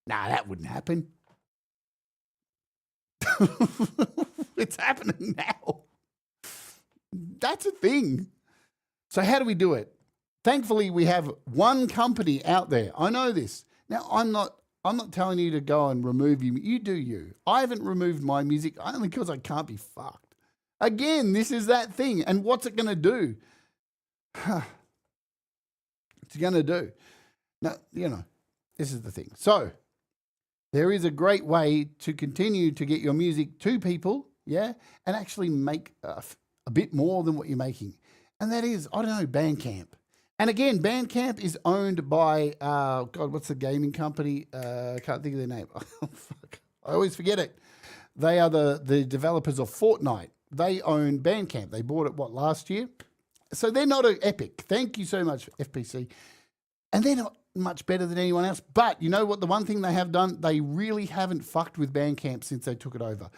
nah, that wouldn't happen. It's happening now. That's a thing. So how do we do it? Thankfully, we have one company out there. I know this. Now, I'm not telling you to go and remove you. You do you. I haven't removed my music only because I can't be fucked. Again, this is that thing. And what's it going to do? It's going to do. Now, this is the thing. So there is a great way to continue to get your music to people, yeah, and actually make a bit more than what you're making. And that is, I don't know, Bandcamp. And again, Bandcamp is owned by, God, what's the gaming company? I can't think of their name. Oh, fuck. I always forget it. They are the developers of Fortnite. They own Bandcamp. They bought it, last year? So they're not an Epic. Thank you so much, FPC. And they're not much better than anyone else. But you know what? The one thing they have done, they really haven't fucked with Bandcamp since they took it over.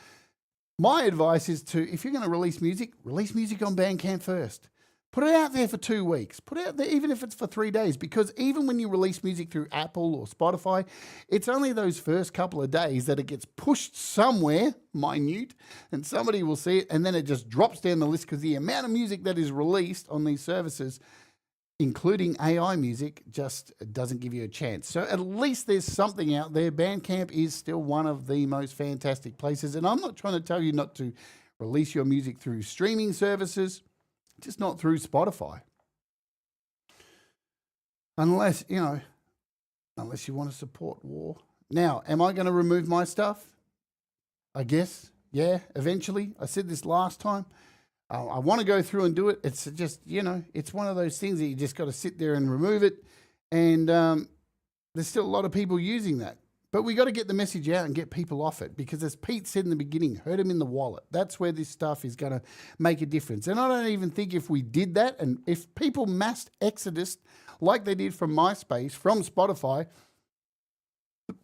My advice is if you're going to release music on Bandcamp first. Put it out there for 2 weeks. Put it out there even if it's for 3 days, because even when you release music through Apple or Spotify, it's only those first couple of days that it gets pushed somewhere, minute, and somebody will see it, and then it just drops down the list because the amount of music that is released on these services, including AI music, just doesn't give you a chance. So at least there's something out there. Bandcamp is still one of the most fantastic places, and I'm not trying to tell you not to release your music through streaming services, just not through Spotify. Unless you want to support war. Now, am I going to remove my stuff? I guess, yeah, eventually. I said this last time. I want to go through and do it. It's just, it's one of those things that you just got to sit there and remove it. And there's still a lot of people using that. But we got to get the message out and get people off it, because as Pete said in the beginning, hurt him in the wallet. That's where this stuff is going to make a difference. And I don't even think if we did that, and if people massed exodus like they did from MySpace, from Spotify,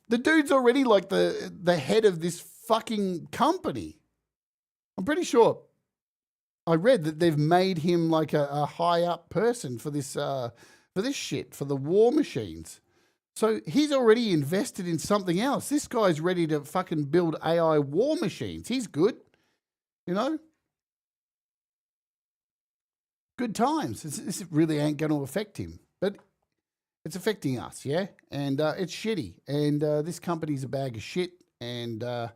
the dude's already like the head of this fucking company. I'm pretty sure I read that they've made him like a high up person for this shit, for the war machines. So he's already invested in something else. This guy's ready to fucking build AI war machines. He's good, Good times. This really ain't going to affect him, but it's affecting us, yeah? And it's shitty. And this company's a bag of shit, and I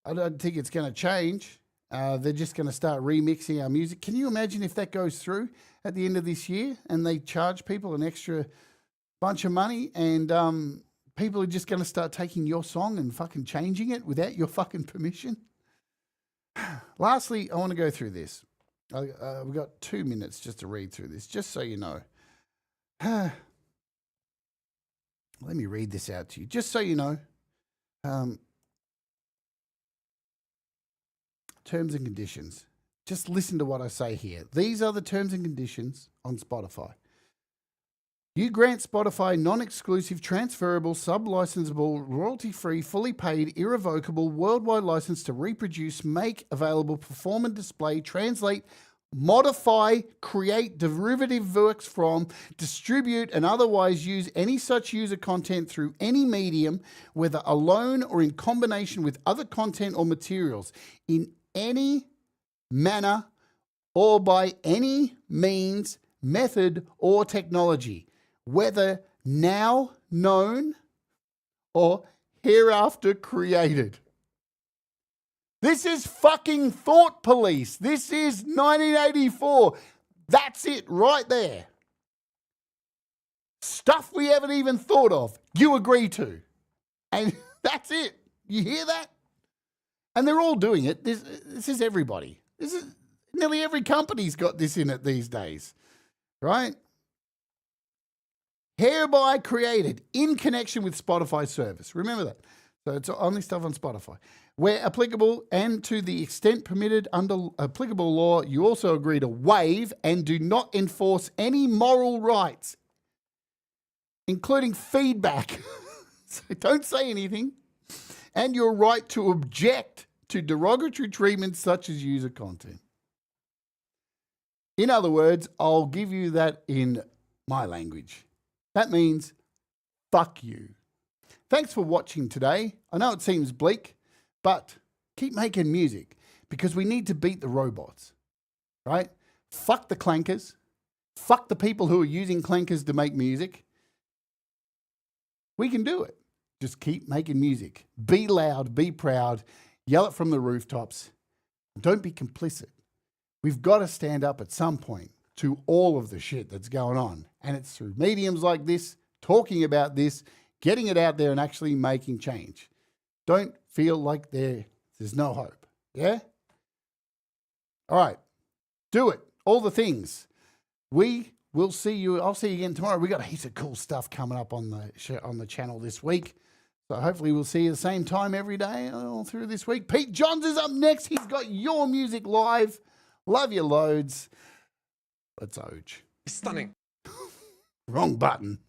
don't think it's going to change. They're just going to start remixing our music. Can you imagine if that goes through at the end of this year and they charge people an extra bunch of money, and people are just going to start taking your song and fucking changing it without your fucking permission? Lastly, I want to go through this. We've got 2 minutes just to read through this, just so you know. Let me read this out to you, just so you know. Terms and conditions. Just listen to what I say here. These are the terms and conditions on Spotify. You grant Spotify non-exclusive, transferable, sub-licensable, royalty-free, fully paid, irrevocable, worldwide license to reproduce, make available, perform and display, translate, modify, create derivative works from, distribute and otherwise use any such user content through any medium, whether alone or in combination with other content or materials, in any manner or by any means, method or technology, whether now known or hereafter created. This is fucking thought police. This is 1984. That's it right there. Stuff we haven't even thought of, you agree to. And that's it. You hear that? And they're all doing it. This is everybody. This is nearly every company's got this in it these days, right? Hereby created in connection with Spotify service. Remember that. So it's only stuff on Spotify. Where applicable and to the extent permitted under applicable law, you also agree to waive and do not enforce any moral rights, including feedback. So don't say anything. And your right to object to derogatory treatment such as user content. In other words, I'll give you that in my language. That means, fuck you. Thanks for watching today. I know it seems bleak, but keep making music because we need to beat the robots, right? Fuck the clankers. Fuck the people who are using clankers to make music. We can do it. Just keep making music. Be loud, be proud, yell it from the rooftops. Don't be complicit. We've got to stand up at some point to all of the shit that's going on. And it's through mediums like this, talking about this, getting it out there and actually making change. Don't feel like there's no hope. Yeah? All right. Do it. All the things. We will see you. I'll see you again tomorrow. We got a heap of cool stuff coming up on the channel this week. So hopefully we'll see you the same time every day all through this week. Pete Johns is up next. He's got your music live. Love you loads. Let's Oge. Stunning. Wrong button.